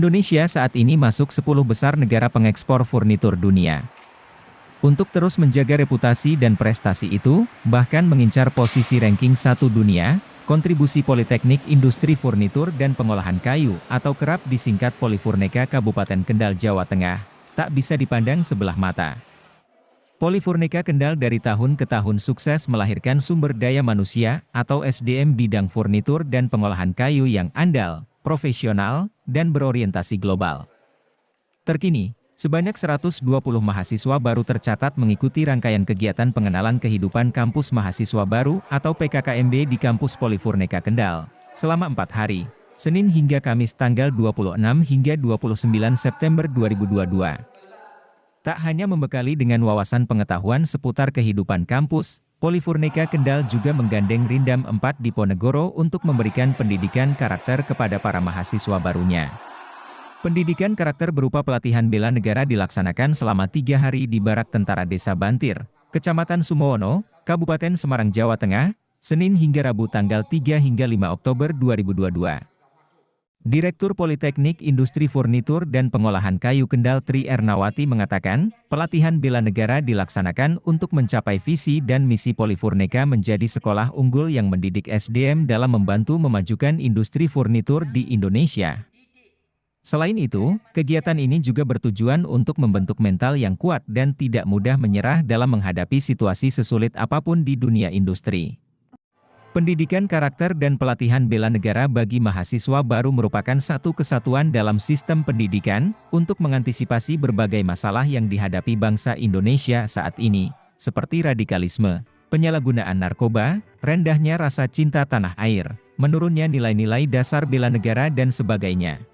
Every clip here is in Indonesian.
Indonesia saat ini masuk 10 besar negara pengekspor furnitur dunia. Untuk terus menjaga reputasi dan prestasi itu, bahkan mengincar posisi ranking 1 dunia, kontribusi Politeknik Industri Furnitur dan Pengolahan Kayu atau kerap disingkat Polifurneka Kabupaten Kendal, Jawa Tengah, tak bisa dipandang sebelah mata. Polifurneka Kendal dari tahun ke tahun sukses melahirkan sumber daya manusia atau SDM bidang furnitur dan pengolahan kayu yang andal, profesional, dan berorientasi global. Terkini, sebanyak 120 mahasiswa baru tercatat mengikuti rangkaian kegiatan pengenalan kehidupan kampus mahasiswa baru atau PKKMB di kampus Polifurneka Kendal, selama 4 hari, Senin hingga Kamis tanggal 26 hingga 29 September 2022. Tak hanya membekali dengan wawasan pengetahuan seputar kehidupan kampus, Polifurneka Kendal juga menggandeng Rindam 4 Diponegoro untuk memberikan pendidikan karakter kepada para mahasiswa barunya. Pendidikan karakter berupa pelatihan bela negara dilaksanakan selama 3 hari di Barak Tentara Desa Bantir, Kecamatan Sumowono, Kabupaten Semarang, Jawa Tengah, Senin hingga Rabu tanggal 3 hingga 5 Oktober 2022. Direktur Politeknik Industri Furnitur dan Pengolahan Kayu Kendal Tri Ernawati mengatakan, pelatihan bela negara dilaksanakan untuk mencapai visi dan misi Polifurneka menjadi sekolah unggul yang mendidik SDM dalam membantu memajukan industri furnitur di Indonesia. Selain itu, kegiatan ini juga bertujuan untuk membentuk mental yang kuat dan tidak mudah menyerah dalam menghadapi situasi sesulit apapun di dunia industri. Pendidikan karakter dan pelatihan bela negara bagi mahasiswa baru merupakan satu kesatuan dalam sistem pendidikan untuk mengantisipasi berbagai masalah yang dihadapi bangsa Indonesia saat ini, seperti radikalisme, penyalahgunaan narkoba, rendahnya rasa cinta tanah air, menurunnya nilai-nilai dasar bela negara dan sebagainya.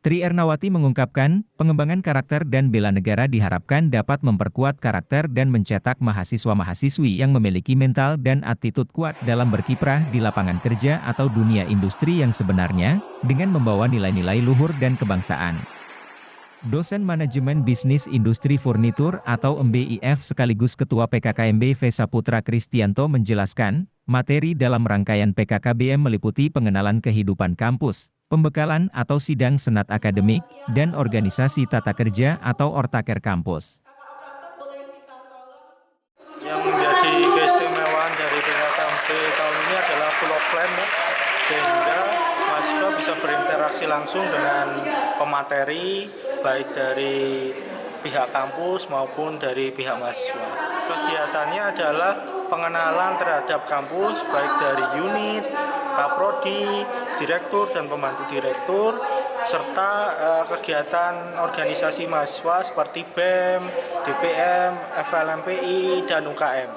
Tri Ernawati mengungkapkan, pengembangan karakter dan bela negara diharapkan dapat memperkuat karakter dan mencetak mahasiswa-mahasiswi yang memiliki mental dan attitude kuat dalam berkiprah di lapangan kerja atau dunia industri yang sebenarnya, dengan membawa nilai-nilai luhur dan kebangsaan. Dosen Manajemen Bisnis Industri Furnitur atau MBIF sekaligus Ketua PKKMB Vesa Putra Kristianto menjelaskan, materi dalam rangkaian PKKBM meliputi pengenalan kehidupan kampus, pembekalan atau sidang senat akademik, dan organisasi tata kerja atau ortaker kampus. Yang menjadi keistimewaan dari PKKMB tahun ini adalah full offline, sehingga mahasiswa bisa berinteraksi langsung dengan pemateri, baik dari pihak kampus maupun dari pihak mahasiswa. Kegiatannya adalah pengenalan terhadap kampus, baik dari unit, kaprodi, direktur dan pembantu direktur, serta kegiatan organisasi mahasiswa seperti BEM, DPM, FLMPI, dan UKM.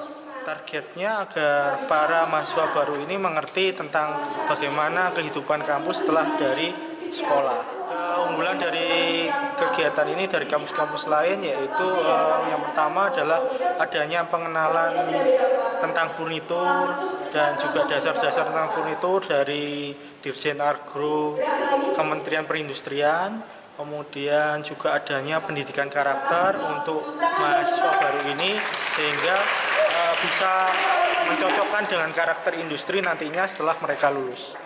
Targetnya agar para mahasiswa baru ini mengerti tentang bagaimana kehidupan kampus setelah dari sekolah. Keunggulan dari kegiatan ini dari kampus-kampus lain yaitu yang pertama adalah adanya pengenalan tentang furnitur dan juga dasar-dasar tentang furnitur dari Dirjen Agro Kementerian Perindustrian. Kemudian juga adanya pendidikan karakter untuk mahasiswa baru ini sehingga bisa mencocokkan dengan karakter industri nantinya setelah mereka lulus.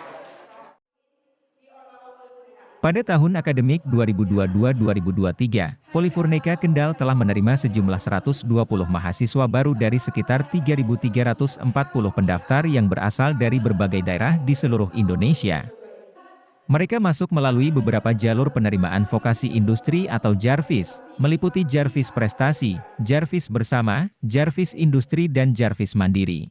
Pada tahun akademik 2022-2023, Polifurneka Kendal telah menerima sejumlah 120 mahasiswa baru dari sekitar 3.340 pendaftar yang berasal dari berbagai daerah di seluruh Indonesia. Mereka masuk melalui beberapa jalur penerimaan vokasi industri atau Jarvis, meliputi Jarvis Prestasi, Jarvis Bersama, Jarvis Industri dan Jarvis Mandiri.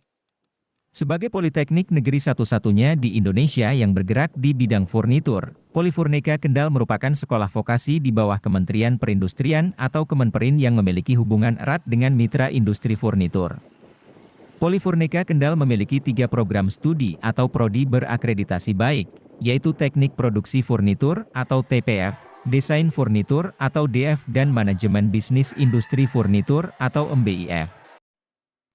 Sebagai politeknik negeri satu-satunya di Indonesia yang bergerak di bidang furnitur, Polifurneka Kendal merupakan sekolah vokasi di bawah Kementerian Perindustrian atau Kemenperin yang memiliki hubungan erat dengan mitra industri furnitur. Polifurneka Kendal memiliki 3 program studi atau prodi berakreditasi baik, yaitu Teknik Produksi Furnitur atau TPF, Desain Furnitur atau DF dan Manajemen Bisnis Industri Furnitur atau MBIF.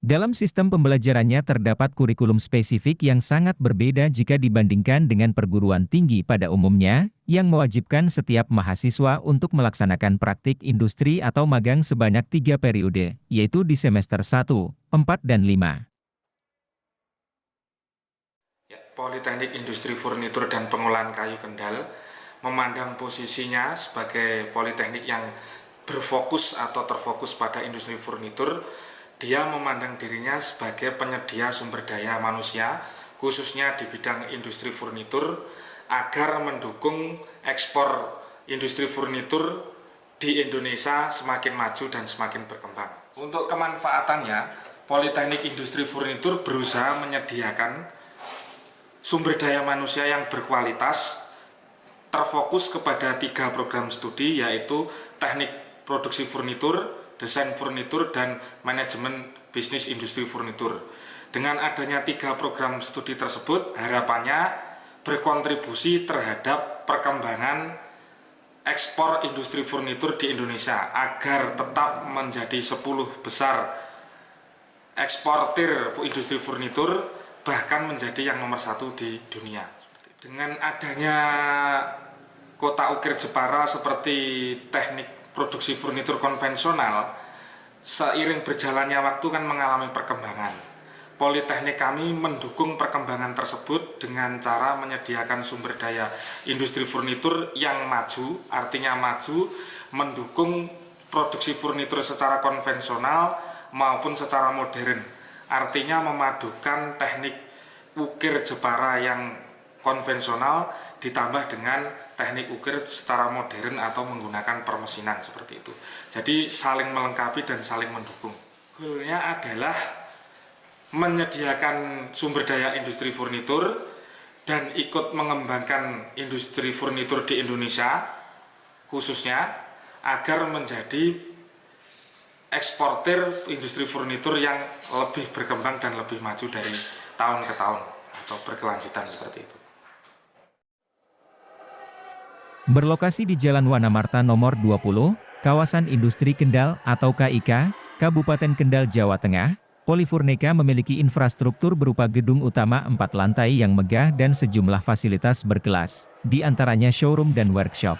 Dalam sistem pembelajarannya terdapat kurikulum spesifik yang sangat berbeda jika dibandingkan dengan perguruan tinggi pada umumnya, yang mewajibkan setiap mahasiswa untuk melaksanakan praktik industri atau magang sebanyak 3 periode, yaitu di semester 1, 4 dan 5. Politeknik Industri Furnitur dan Pengolahan Kayu Kendal memandang posisinya sebagai politeknik yang berfokus atau terfokus pada industri furnitur, dia memandang dirinya sebagai penyedia sumber daya manusia, khususnya di bidang industri furnitur, agar mendukung ekspor industri furnitur di Indonesia semakin maju dan semakin berkembang. Untuk kemanfaatannya, Politeknik Industri Furnitur berusaha menyediakan sumber daya manusia yang berkualitas, terfokus kepada 3 program studi, yaitu teknik produksi furnitur, desain furnitur, dan manajemen bisnis industri furnitur. Dengan adanya 3 program studi tersebut, harapannya berkontribusi terhadap perkembangan ekspor industri furnitur di Indonesia agar tetap menjadi 10 besar eksportir industri furnitur, bahkan menjadi yang nomor 1 di dunia. Dengan adanya kota ukir Jepara seperti teknik produksi furnitur konvensional, seiring berjalannya waktu kan mengalami perkembangan. Politeknik kami mendukung perkembangan tersebut dengan cara menyediakan sumber daya industri furnitur yang maju, artinya maju mendukung produksi furnitur secara konvensional maupun secara modern, artinya memadukan teknik ukir Jepara yang konvensional ditambah dengan teknik ukir secara modern atau menggunakan permesinan seperti itu. Jadi saling melengkapi dan saling mendukung. Goalnya adalah menyediakan sumber daya industri furnitur dan ikut mengembangkan industri furnitur di Indonesia khususnya agar menjadi eksportir industri furnitur yang lebih berkembang dan lebih maju dari tahun ke tahun atau berkelanjutan seperti itu. Berlokasi di Jalan Wanamarta nomor 20, Kawasan Industri Kendal atau KIK, Kabupaten Kendal, Jawa Tengah, Polifurneka memiliki infrastruktur berupa gedung utama 4 lantai yang megah dan sejumlah fasilitas berkelas, di antaranya showroom dan workshop.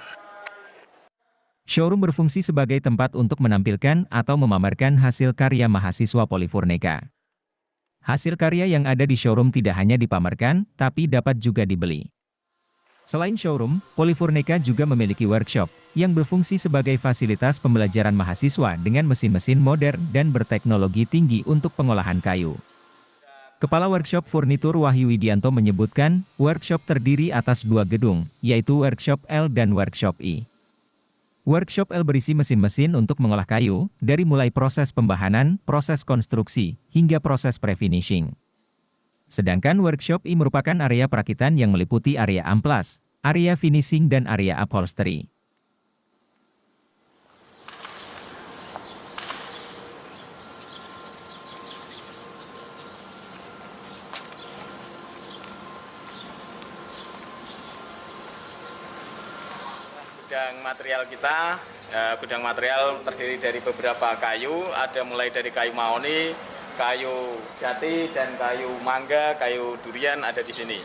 Showroom berfungsi sebagai tempat untuk menampilkan atau memamerkan hasil karya mahasiswa Polifurneka. Hasil karya yang ada di showroom tidak hanya dipamerkan, tapi dapat juga dibeli. Selain showroom, Polifurneka juga memiliki workshop, yang berfungsi sebagai fasilitas pembelajaran mahasiswa dengan mesin-mesin modern dan berteknologi tinggi untuk pengolahan kayu. Kepala Workshop Furnitur Wahyu Widianto menyebutkan, workshop terdiri atas 2 gedung, yaitu Workshop L dan Workshop I. Workshop L berisi mesin-mesin untuk mengolah kayu, dari mulai proses pembahanan, proses konstruksi, hingga proses pre-finishing. Sedangkan Workshop I merupakan area perakitan yang meliputi area amplas, area finishing dan area upholstery. Gudang material kita, gudang material terdiri dari beberapa kayu, ada mulai dari kayu mahoni, kayu jati, dan kayu mangga, kayu durian ada di sini.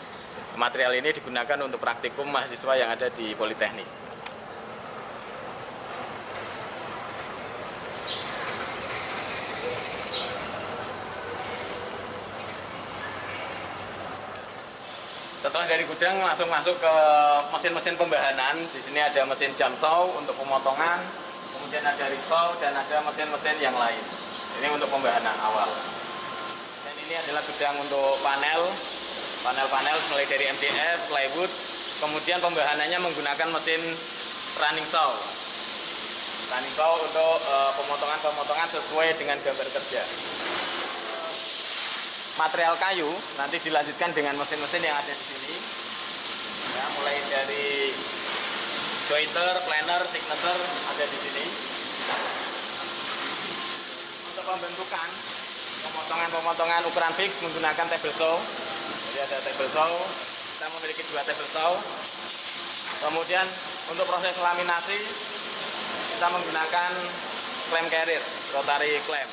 Material ini digunakan untuk praktikum mahasiswa yang ada di Politeknik. Setelah dari gudang langsung masuk ke mesin-mesin pembahanan. Di sini ada mesin jam saw untuk pemotongan, kemudian ada risaw dan ada mesin-mesin yang lain. Ini untuk pembahanan awal. Dan ini adalah gudang untuk panel mulai dari MDF, plywood, kemudian pembahanannya menggunakan mesin running saw. Running saw untuk pemotongan sesuai dengan gambar kerja. Material kayu nanti dilanjutkan dengan mesin-mesin yang ada di sini, ya, mulai dari jointer, planer, signature ada di sini. Untuk pembentukan pemotongan ukuran fix menggunakan table saw. Jadi ada table saw, kita memiliki 2 table saw. Kemudian untuk proses laminasi kita menggunakan clamp carrier, rotary clamp.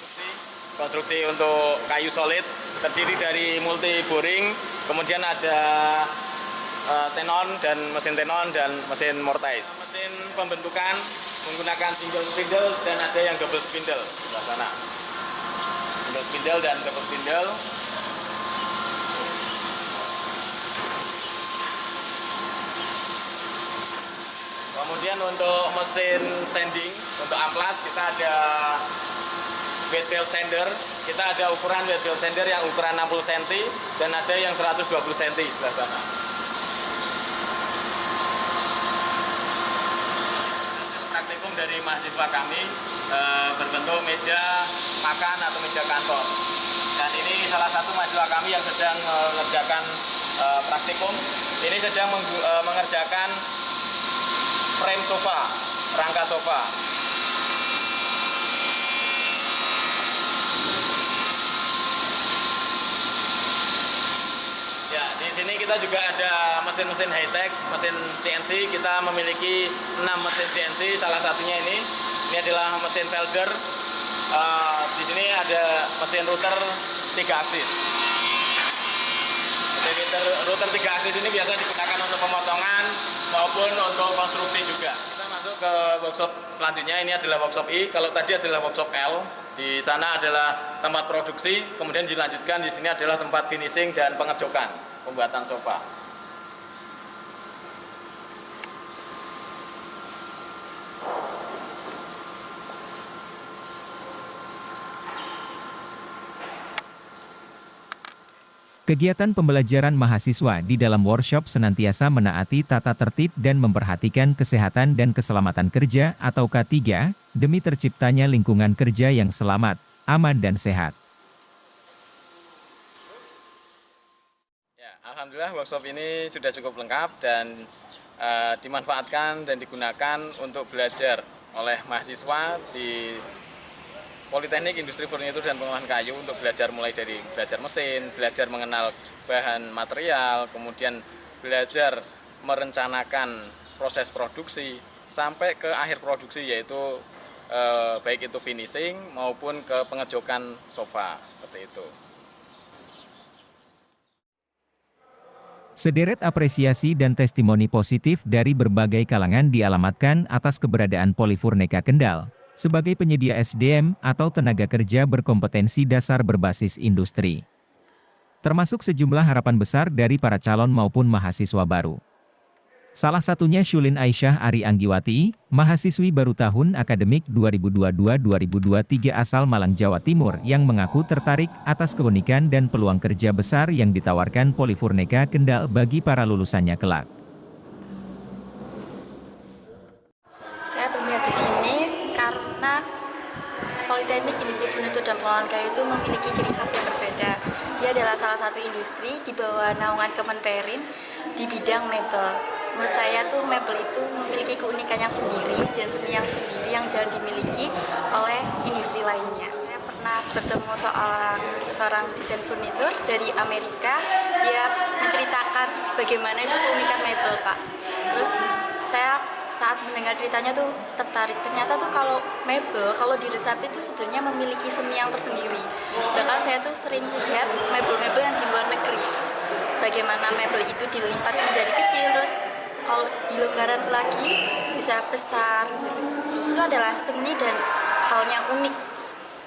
Konstruksi untuk kayu solid terdiri dari multi boring, kemudian ada tenon dan mesin mortise. Mesin pembentukan menggunakan single spindle dan ada yang double spindle sebelah sana. Single spindle dan double spindle. Kemudian untuk mesin sanding, untuk amplas kita ada wet belt sander. Kita ada ukuran wet belt sander yang ukuran 60 cm dan ada yang 120 cm sebelah sana. Praktikum dari mahasiswa kami berbentuk meja makan atau meja kantor. Dan ini salah satu mahasiswa kami yang sedang mengerjakan praktikum. Ini sedang mengerjakan frame sofa, rangka sofa. Ya, di sini kita juga ada mesin-mesin high-tech, mesin CNC. Kita memiliki 6 mesin CNC, salah satunya ini. Ini adalah mesin welder. Di sini ada mesin router 3 aksis. Router 3 aksis ini biasa digunakan untuk pemotongan maupun untuk konstruksi juga. Kita masuk ke workshop selanjutnya, ini adalah workshop I. Kalau tadi adalah workshop L, di sana adalah tempat produksi, kemudian dilanjutkan di sini adalah tempat finishing dan pengecokan, pembuatan sofa. Kegiatan pembelajaran mahasiswa di dalam workshop senantiasa menaati tata tertib dan memperhatikan kesehatan dan keselamatan kerja atau K3, demi terciptanya lingkungan kerja yang selamat, aman dan sehat. Ya, alhamdulillah workshop ini sudah cukup lengkap dan dimanfaatkan dan digunakan untuk belajar oleh mahasiswa di Politeknik Industri Furnitur dan Pengolahan Kayu untuk belajar mulai dari belajar mesin, belajar mengenal bahan material, kemudian belajar merencanakan proses produksi sampai ke akhir produksi, yaitu baik itu finishing maupun ke pengecokan sofa, seperti itu. Sederet apresiasi dan testimoni positif dari berbagai kalangan dialamatkan atas keberadaan Polyfurneka Kendal sebagai penyedia SDM atau tenaga kerja berkompetensi dasar berbasis industri. Termasuk sejumlah harapan besar dari para calon maupun mahasiswa baru. Salah satunya Syulin Aisyah Ari Anggiwati, mahasiswi baru tahun akademik 2022-2023 asal Malang, Jawa Timur yang mengaku tertarik atas keunikan dan peluang kerja besar yang ditawarkan Polyfurneka Kendal bagi para lulusannya kelak. Saya berminat di sini karena Politeknik Industri Furnitur dan Pengolahan Kayu itu memiliki ciri khas yang berbeda. Dia adalah salah satu industri di bawah naungan Kemenperin di bidang mebel. Menurut saya tuh mebel itu memiliki keunikan yang sendiri dan seni yang sendiri yang jarang dimiliki oleh industri lainnya. Saya pernah bertemu seorang desain furnitur dari Amerika. Dia menceritakan bagaimana itu keunikan mebel, Pak. Terus saya saat mendengar ceritanya tuh tertarik. Ternyata tuh kalau mebel, kalau diresapi itu sebenarnya memiliki seni yang tersendiri. Bahkan saya tuh sering lihat mebel-mebel yang di luar negeri. Bagaimana mebel itu dilipat menjadi kecil, terus kalau dilonggaran lagi bisa besar. Gitu. Itu adalah seni dan hal yang unik.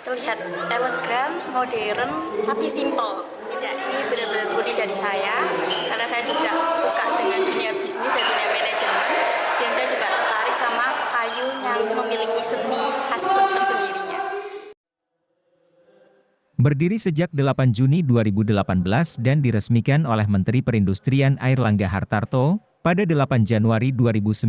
Terlihat elegan, modern, tapi simple. Tidak, ini benar-benar murni dari saya, karena saya juga suka dengan dunia bisnis dan dunia manajemen, dan saya juga tertarik sama kayu yang memiliki seni khas tersendirinya. Berdiri sejak 8 Juni 2018 dan diresmikan oleh Menteri Perindustrian Airlangga Hartarto pada 8 Januari 2019,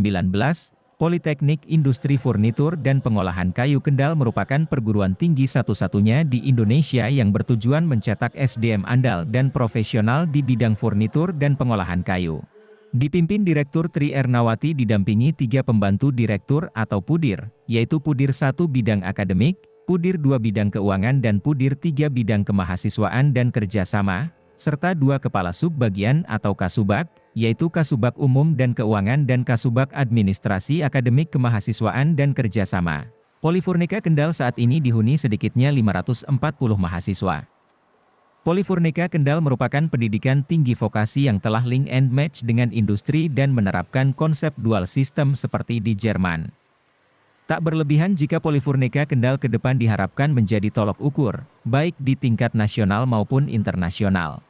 Politeknik Industri Furnitur dan Pengolahan Kayu Kendal merupakan perguruan tinggi satu-satunya di Indonesia yang bertujuan mencetak SDM andal dan profesional di bidang furnitur dan pengolahan kayu. Dipimpin Direktur Tri Ernawati didampingi 3 pembantu direktur atau Pudir, yaitu Pudir 1 bidang akademik, Pudir 2 bidang keuangan dan Pudir 3 bidang kemahasiswaan dan kerjasama, serta 2 kepala subbagian atau Kasubag, yaitu Kasubag Umum dan Keuangan dan Kasubag Administrasi Akademik Kemahasiswaan dan Kerjasama. Polyfurneka Kendal saat ini dihuni sedikitnya 540 mahasiswa. Polyfurneka Kendal merupakan pendidikan tinggi vokasi yang telah link and match dengan industri dan menerapkan konsep dual system seperti di Jerman. Tak berlebihan jika Polyfurneka Kendal ke depan diharapkan menjadi tolok ukur, baik di tingkat nasional maupun internasional.